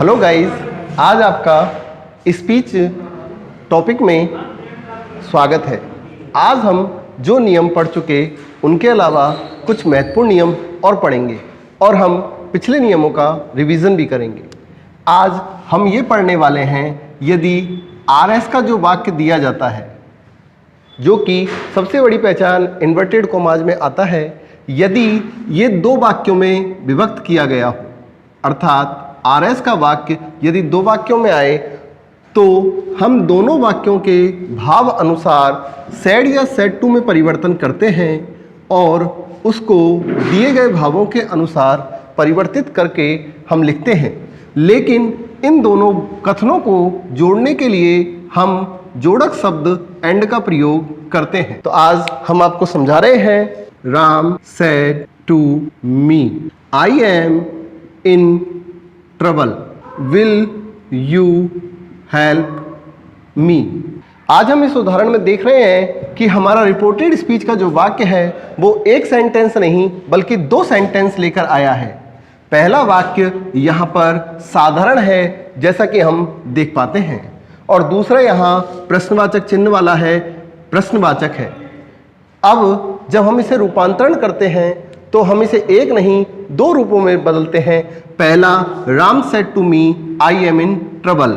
Hello guys, आज आपका speech topic में स्वागत है। आज हम जो नियम पढ़ चुके उनके अलावा कुछ महत्वपूर्ण नियम और पढ़ेंगे और हम पिछले नियमों का रिवीजन भी करेंगे। आज हम ये पढ़ने वाले हैं, यदि RS का जो वाक्य दिया जाता है, जो कि सबसे बड़ी पहचान इन्वर्टेड कॉमाज में आता है, यदि ये दो वाक्यों में विभक्त किया गया हो, अर्थात RS का वाक्य यदि दो वाक्यों में आए तो हम दोनों वाक्यों के भाव अनुसार सेड या सेड टू में परिवर्तन करते हैं और उसको दिए गए भावों के अनुसार परिवर्तित करके हम लिखते हैं। लेकिन इन दोनों कथनों को जोड़ने के लिए हम जोड़क शब्द एंड का प्रयोग करते हैं। तो आज हम आपको समझा रहे हैं, Ram said to me, I am in trouble, will you help me. आज हम इस उदाहरण में देख रहे हैं कि हमारा रिपोर्टेड स्पीच का जो वाक्य है वो एक सेंटेंस नहीं बल्कि दो सेंटेंस लेकर आया है। पहला वाक्य यहाँ पर साधारण है जैसा कि हम देख पाते हैं, और दूसरा यहाँ प्रश्नवाचक चिन्ह वाला है, प्रश्नवाचक है। अब जब हम इसे रूपांतरण करते हैं तो हम इसे एक नहीं दो रूपों में बदलते हैं। पहला, Ram said to me I am in trouble.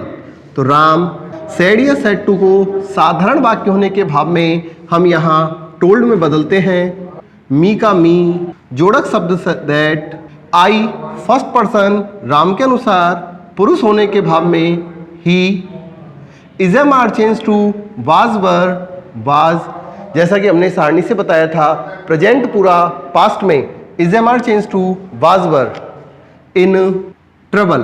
तो राम सेड या सेड टू को साधारण वाक्य होने के भाव में हम यहाँ टोल्ड में बदलते हैं। मी का मी जोड़क शब्द that, I first person Ram के अनुसार पुरुष होने के भाव में ही, is am are change to was were was, जैसा कि हमने सारणी से बताया था, प्रेजेंट पूरा पास्ट में is am are change to was were in trouble.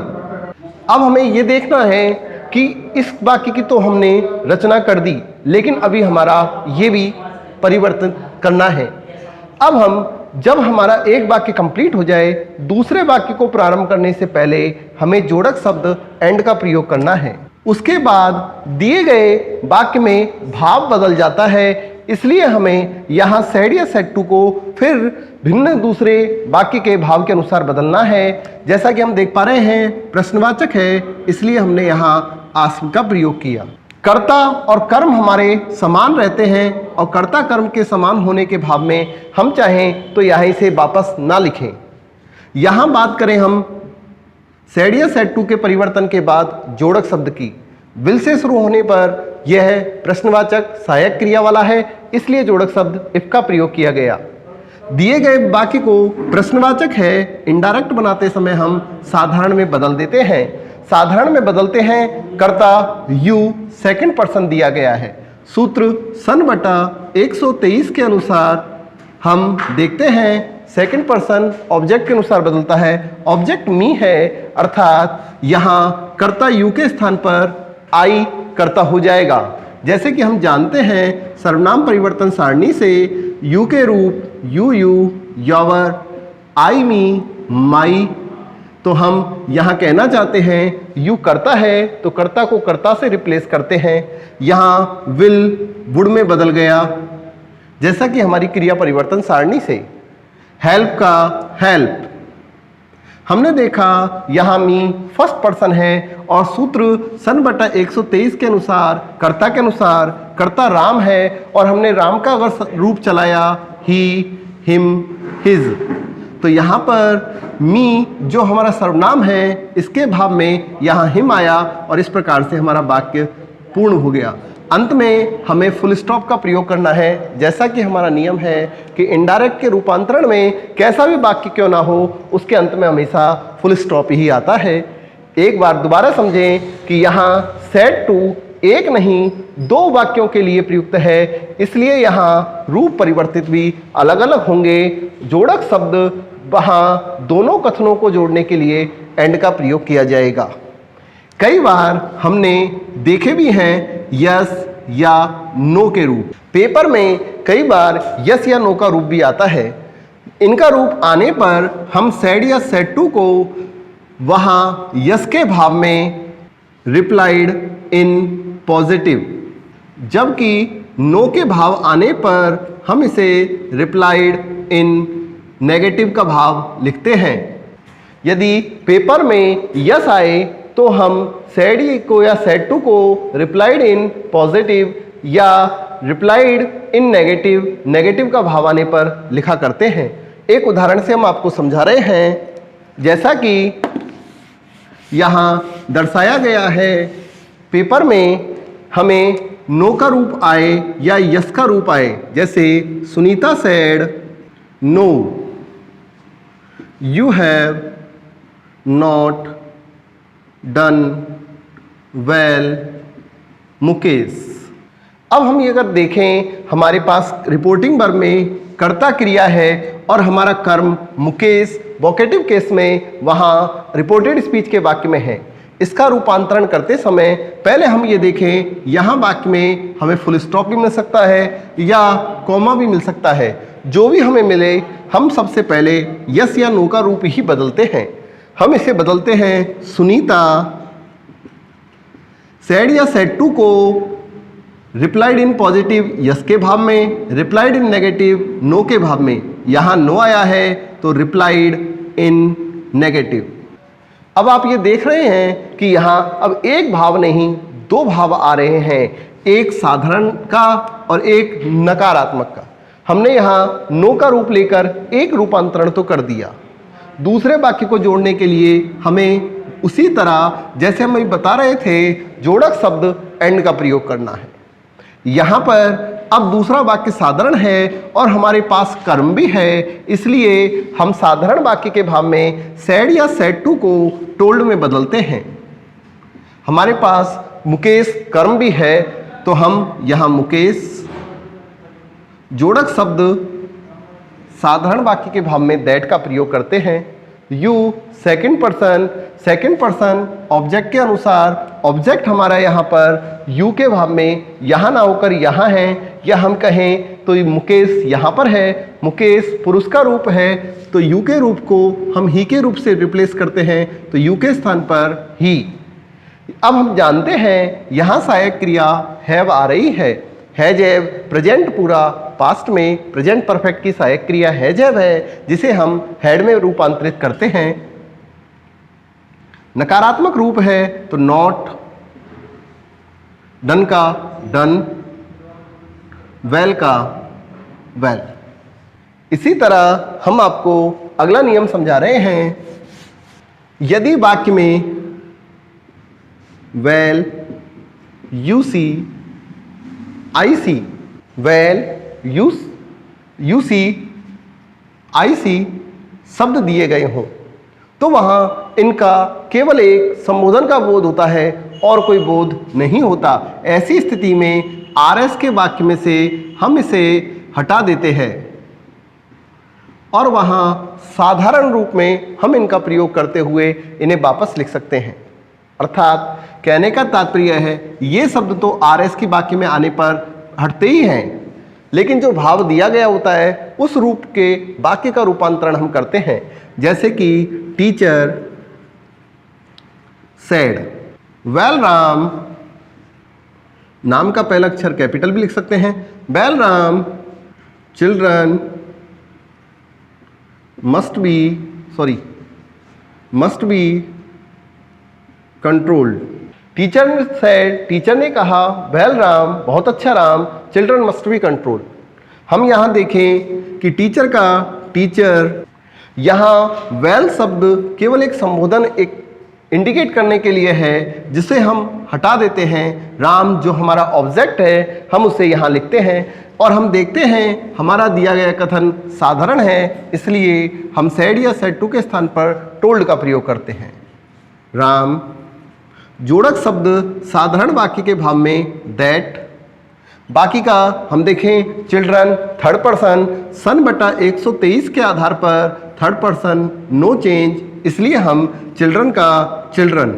अब हमें ये देखना है कि इस वाक्य की तो हमने रचना कर दी, लेकिन अभी हमारा ये भी परिवर्तन करना है। अब हम जब हमारा एक वाक्य कंप्लीट हो जाए, दूसरे वाक्य को प्रारंभ करने से पहले हमें जोड़क शब्द एंड का प्रयोग करना है। उसके बाद दिए गए वाक्य में भाव बदल जाता है, इसलिए हमें यहाँ सेड या सेड टू को फिर भिन्न दूसरे वाक्य के भाव के अनुसार बदलना है। जैसा कि हम देख पा रहे हैं, प्रश्नवाचक है, इसलिए हमने यहाँ आस्क का प्रयोग किया। कर्ता और कर्म हमारे समान रहते हैं और कर्ता कर्म के समान होने के भाव में हम चाहें तो यहाँ इसे वापस ना लिखें। यहाँ बात करें हम सेड या सेड टू के परिवर्तन के बाद जोड़क शब्द की, विल से शुरू होने पर यह प्रश्नवाचक सहायक क्रिया वाला है, इसलिए जोड़क शब्द इफ का प्रयोग किया गया। दिए गए वाक्य को प्रश्नवाचक है इनडायरेक्ट बनाते समय हम साधारण में बदल देते हैं। साधारण में बदलते हैं, कर्ता यू सेकंड पर्सन दिया गया है। सूत्र सन बटा 123 के अनुसार हम देखते हैं सेकंड पर्सन ऑब्जेक्ट के अनुसार बदलता है। ऑब्जेक्ट मी है, अर्थात यहाँ कर्ता यू के स्थान पर आई कर्ता हो जाएगा। जैसे कि हम जानते हैं सर्वनाम परिवर्तन सारणी से यू के रूप यू यू, योवर, आई मी, माई, तो हम यहाँ कहना चाहते हैं यू कर्ता है तो कर्ता को कर्ता से रिप्लेस करते हैं। यहाँ विल वुड में बदल गया, जैसा कि हमारी क्रिया परिवर्तन सारणी से। हेल्प का हेल्प, हमने देखा यहाँ मी फर्स्ट पर्सन है और सूत्र सन बटा 123 के अनुसार कर्ता के अनुसार कर्ता राम है, और हमने राम का अगर रूप चलाया ही, हिम, हिज, तो यहाँ पर मी जो हमारा सर्वनाम है इसके भाव में यहाँ हिम आया और इस प्रकार से हमारा वाक्य पूर्ण हो गया। अंत में हमें फुल स्टॉप का प्रयोग करना है, जैसा कि हमारा नियम है कि इनडायरेक्ट के रूपांतरण में कैसा भी वाक्य क्यों ना हो, उसके अंत में हमेशा फुल स्टॉप ही आता है। एक बार दोबारा समझें कि यहाँ सेड टू एक नहीं दो वाक्यों के लिए प्रयुक्त है, इसलिए यहाँ रूप परिवर्तित भी अलग अलग होंगे। जोड़क शब्द वहाँ दोनों कथनों को जोड़ने के लिए एंड का प्रयोग किया जाएगा। कई बार हमने देखे भी हैं यस या नो के रूप। पेपर में कई बार यस या नो का रूप भी आता है। इनका रूप आने पर हम सेड या सेड टू को वहाँ यस के भाव में रिप्लाइड इन पॉजिटिव, जबकि नो के भाव आने पर हम इसे रिप्लाइड इन नेगेटिव का भाव लिखते हैं। यदि पेपर में यस आए तो तो हम सेड को या सेड टू को रिप्लाइड इन पॉजिटिव या रिप्लाइड इन नेगेटिव, नेगेटिव का भाव आने पर लिखा करते हैं। एक उदाहरण से हम आपको समझा रहे हैं, जैसा कि यहाँ दर्शाया गया है पेपर में, हमें नो का रूप आए या यस का रूप आए। जैसे Sunita said no, you have not done well Mukesh. अब हम ये अगर देखें, हमारे पास रिपोर्टिंग वर्ब में कर्ता क्रिया है और हमारा कर्म मुकेश वोकेटिव केस में वहाँ रिपोर्टेड स्पीच के वाक्य में है। इसका रूपांतरण करते समय पहले हम ये देखें, यहाँ वाक्य में हमें फुल स्टॉप भी मिल सकता है या कॉमा भी मिल सकता है। जो भी हमें मिले हम सबसे पहले यस या नो का रूप ही बदलते हैं। हम इसे बदलते हैं सुनीता सेड या सेड टू को रिप्लाइड इन पॉजिटिव यस के भाव में, रिप्लाइड इन नेगेटिव नो के भाव में। यहाँ नो आया है तो रिप्लाइड इन नेगेटिव। अब आप ये देख रहे हैं कि यहाँ अब एक भाव नहीं दो भाव आ रहे हैं, एक साधारण का और एक नकारात्मक का। हमने यहाँ नो का रूप लेकर एक रूपांतरण तो कर दिया। दूसरे वाक्य को जोड़ने के लिए हमें उसी तरह जैसे हम बता रहे थे जोड़क शब्द एंड का प्रयोग करना है। यहाँ पर अब दूसरा वाक्य साधारण है और हमारे पास कर्म भी है, इसलिए हम साधारण वाक्य के भाव में सेड या सेड टू को टोल्ड में बदलते हैं। हमारे पास मुकेश कर्म भी है तो हम यहाँ मुकेश जोड़क शब्द साधारण वाक्य के भाव में दैट का प्रयोग करते हैं। यू सेकंड पर्सन ऑब्जेक्ट के अनुसार, ऑब्जेक्ट हमारा यहाँ पर यू के भाव में यहाँ ना होकर यहाँ है, या हम कहें तो मुकेश यहाँ पर है, मुकेश पुरुष का रूप है तो यू के रूप को हम ही के रूप से रिप्लेस करते हैं तो यू के स्थान पर ही। अब हम जानते हैं यहाँ सहायक क्रिया हैव आ रही है। हैज हैव प्रेजेंट पूरा, पास्ट में प्रेजेंट परफेक्ट की सहायक क्रिया हैज हैव है, जिसे हम हैड में रूपांतरित करते हैं। नकारात्मक रूप है तो नॉट, डन का डन, वेल का वेल। इसी तरह हम आपको अगला नियम समझा रहे हैं। यदि वाक्य में well, you see, I see, well, you see, I see शब्द दिए गए हों तो वहाँ इनका केवल एक संबोधन का बोध होता है और कोई बोध नहीं होता। ऐसी स्थिति में आर एस के वाक्य में से हम इसे हटा देते हैं और वहाँ साधारण रूप में हम इनका प्रयोग करते हुए इन्हें वापस लिख सकते हैं। अर्थात कहने का तात्पर्य है ये शब्द तो आर एस की वाक्य में आने पर हटते ही हैं, लेकिन जो भाव दिया गया होता है उस रूप के वाक्य का रूपांतरण हम करते हैं। जैसे कि टीचर सेड, वेल राम, नाम का पहला अक्षर कैपिटल भी लिख सकते हैं, well Ram, children must be controlled. Teacher said, teacher ने कहा वेल राम, बहुत अच्छा Ram, children must be controlled. हम यहाँ देखें कि टीचर का टीचर, यहाँ वेल शब्द केवल एक संबोधन, एक इंडिकेट करने के लिए है, जिसे हम हटा देते हैं। राम जो हमारा ऑब्जेक्ट है हम उसे यहाँ लिखते हैं और हम देखते हैं हमारा दिया गया कथन साधारण है, इसलिए हम सेड या सेड टू के स्थान पर टोल्ड का प्रयोग करते हैं। राम जोड़क शब्द साधारण वाक्य के भाव में दैट। बाकी का हम देखें चिल्ड्रन थर्ड पर्सन, सन बटा 123 के आधार पर थर्ड पर्सन नो चेंज, इसलिए हम चिल्ड्रन का चिल्ड्रन।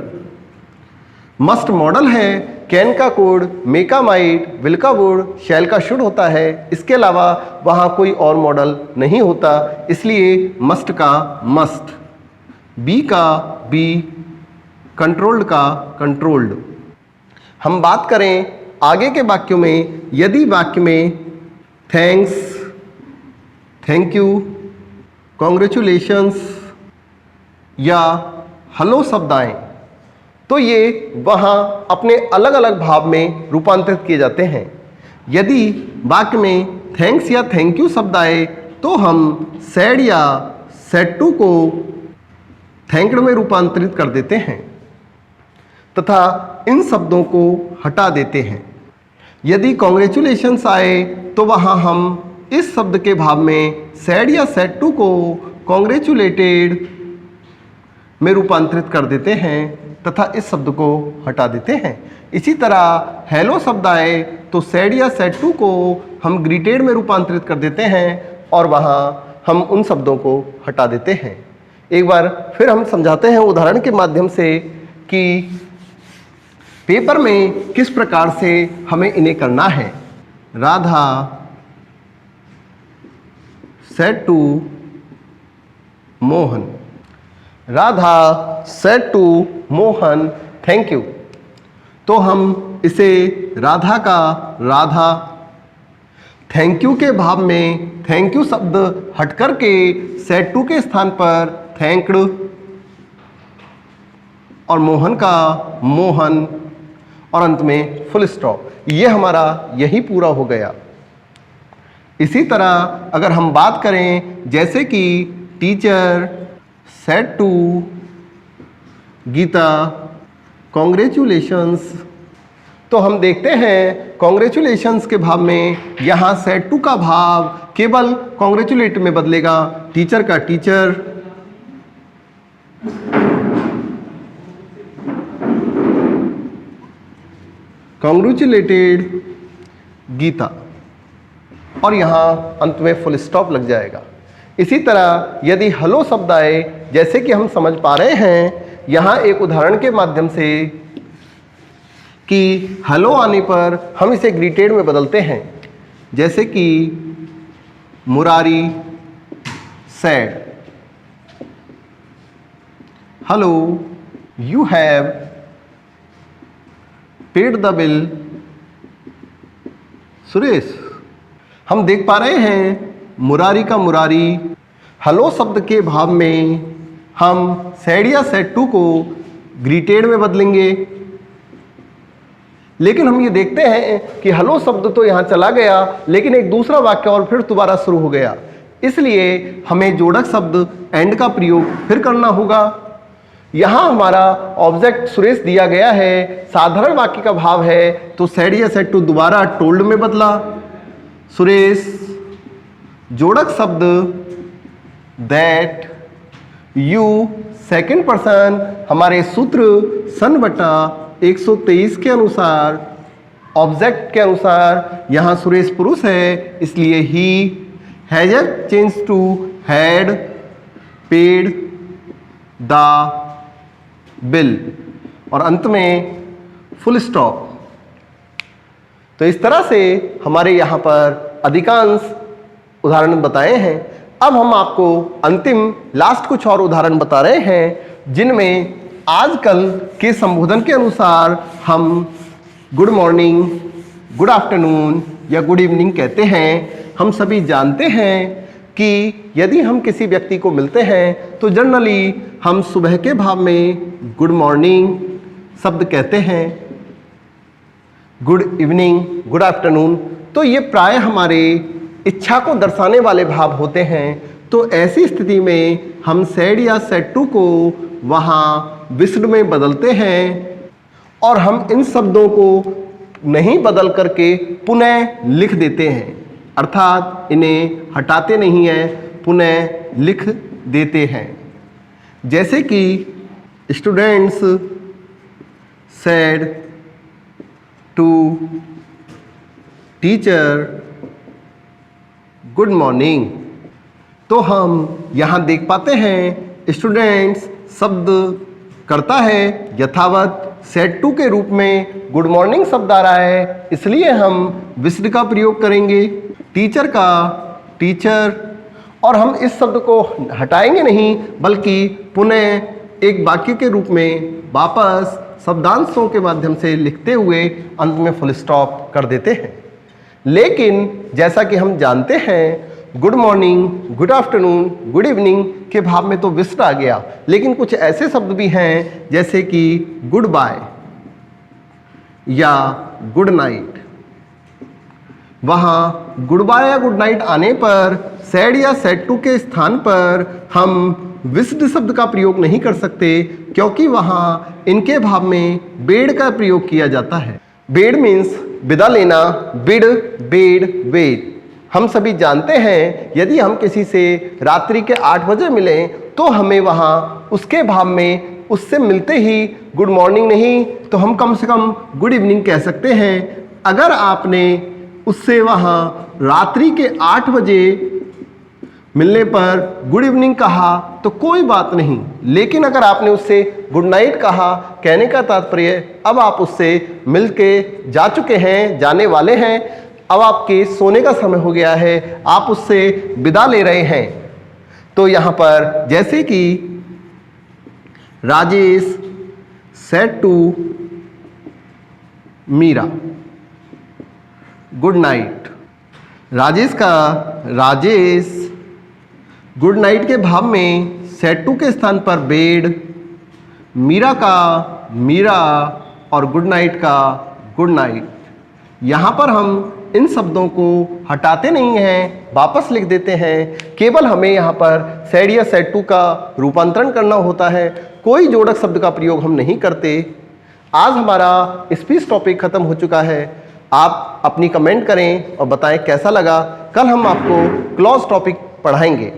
मस्ट मॉडल है, कैन का कोड, मे का माइट, विल का वुड, शैल का शुड होता है। इसके अलावा वहाँ कोई और मॉडल नहीं होता, इसलिए मस्ट का मस्ट, बी का बी, कंट्रोल्ड का कंट्रोल्ड। हम बात करें आगे के वाक्यों में, यदि वाक्य में थैंक्स, थैंक यू, कॉन्ग्रेचुलेशंस या हेलो शब्द आए तो ये वहाँ अपने अलग अलग भाव में रूपांतरित किए जाते हैं। यदि वाक्य में थैंक्स या थैंक यू शब्द आए तो हम सैड या सैड टू को थैंक्ड में रूपांतरित कर देते हैं तथा इन शब्दों को हटा देते हैं। यदि कॉन्ग्रेचुलेशंस आए तो वहाँ हम इस शब्द के भाव में सैड या सैड टू को कॉन्ग्रेचुलेटेड में रूपांतरित कर देते हैं तथा इस शब्द को हटा देते हैं। इसी तरह हेलो शब्द आए तो सैड या सैड टू को हम ग्रीटेड में रूपांतरित कर देते हैं और वहाँ हम उन शब्दों को हटा देते हैं। एक बार फिर हम समझाते हैं उदाहरण के माध्यम से कि पेपर में किस प्रकार से हमें इन्हें करना है। Radha said to Mohan, Radha said to Mohan thank you. तो हम इसे राधा का राधा, थैंक यू के भाव में थैंक यू शब्द हट करके सेड टू के स्थान पर थैंक्ड और मोहन का मोहन और अंत में फुल स्टॉप। ये हमारा यही पूरा हो गया। इसी तरह अगर हम बात करें जैसे कि teacher said to Gita congratulations, तो हम देखते हैं कॉन्ग्रेचुलेशंस के भाव में यहाँ सेड टू का भाव केवल कॉन्ग्रेचुलेट में बदलेगा। टीचर का टीचर, कॉन्ग्रेचुलेटेड गीता और यहाँ अंत में फुल स्टॉप लग जाएगा। इसी तरह यदि हेलो शब्द आए जैसे कि हम समझ पा रहे हैं यहाँ एक उदाहरण के माध्यम से कि हेलो आने पर हम इसे ग्रीटेड में बदलते हैं। जैसे कि Murari sad hello you have paid the bill Suresh. हम देख पा रहे हैं मुरारी का मुरारी हेलो शब्द के भाव में हम सैड या सैड टू को ग्रीटेड में बदलेंगे, लेकिन हम ये देखते हैं कि हेलो शब्द तो यहाँ चला गया लेकिन एक दूसरा वाक्य और फिर दोबारा शुरू हो गया। इसलिए हमें जोड़क शब्द एंड का प्रयोग फिर करना होगा। यहाँ हमारा ऑब्जेक्ट सुरेश दिया गया है, साधारण वाक्य का भाव है तो सैड या सैड टू दोबारा टोल्ड में बदला। सुरेश जोड़क शब्द दैट, यू सेकंड पर्सन, हमारे सूत्र सन बटा 123 के अनुसार ऑब्जेक्ट के अनुसार यहाँ सुरेश पुरुष है इसलिए he has change to had paid the bill और अंत में फुल स्टॉप। तो इस तरह से हमारे यहाँ पर अधिकांश उदाहरण बताए हैं। अब हम आपको अंतिम लास्ट कुछ और उदाहरण बता रहे हैं जिनमें आजकल के संबोधन के अनुसार हम गुड मॉर्निंग, गुड आफ्टरनून या गुड इवनिंग कहते हैं। हम सभी जानते हैं कि यदि हम किसी व्यक्ति को मिलते हैं तो जनरली हम सुबह के भाव में गुड मॉर्निंग शब्द कहते हैं, गुड इवनिंग, गुड आफ्टरनून। तो ये प्राय हमारे इच्छा को दर्शाने वाले भाव होते हैं। तो ऐसी स्थिति में हम सैड या सैड टू को वहाँ विस्ड में बदलते हैं और हम इन शब्दों को नहीं बदल करके पुनः लिख देते हैं, अर्थात इन्हें हटाते नहीं हैं, पुनः लिख देते हैं। जैसे कि students said to teacher good morning. तो हम यहाँ देख पाते हैं स्टूडेंट्स शब्द करता है यथावत सेड टू के रूप में गुड मॉर्निंग शब्द आ रहा है इसलिए हम विस्ड का प्रयोग करेंगे। टीचर का टीचर और हम इस शब्द को हटाएंगे नहीं बल्कि पुनः एक वाक्य के रूप में वापस शब्दांशों के माध्यम से लिखते हुए अंत में फुल स्टॉप कर देते हैं। लेकिन जैसा कि हम जानते हैं good morning, good afternoon, good evening के भाव में तो विस्ट आ गया, लेकिन कुछ ऐसे शब्द भी हैं जैसे कि गुड बाय या गुड नाइट। वहां गुड बाय या गुड नाइट आने पर सैड या सैड टू के स्थान पर हम विस्ड शब्द का प्रयोग नहीं कर सकते, क्योंकि वहां इनके भाव में बेड का प्रयोग किया जाता है। बेड मीन्स विदा लेना, बिड, बेड, वेट। हम सभी जानते हैं यदि हम किसी से रात्रि के 8 बजे मिलें तो हमें वहां उसके भाव में उससे मिलते ही गुड मॉर्निंग नहीं तो हम कम से कम गुड इवनिंग कह सकते हैं। अगर आपने उससे वहां रात्रि के 8 बजे मिलने पर गुड इवनिंग कहा तो कोई बात नहीं, लेकिन अगर आपने उससे गुड नाइट कहा, कहने का तात्पर्य अब आप उससे मिलके जा चुके हैं, जाने वाले हैं, अब आपके सोने का समय हो गया है, आप उससे विदा ले रहे हैं। तो यहां पर जैसे कि Rajesh said to Meera good night. Rajesh good night के भाव में सेड टू के स्थान पर बेड, मीरा का मीरा और गुड नाइट का गुड नाइट। यहाँ पर हम इन शब्दों को हटाते नहीं हैं, वापस लिख देते हैं। केवल हमें यहाँ पर सेड या सेड टू का रूपांतरण करना होता है, कोई जोड़क शब्द का प्रयोग हम नहीं करते। आज हमारा स्पीच टॉपिक खत्म हो चुका है। आप अपनी कमेंट करें और बताएं कैसा लगा। कल हम आपको क्लॉज टॉपिक पढ़ाएंगे।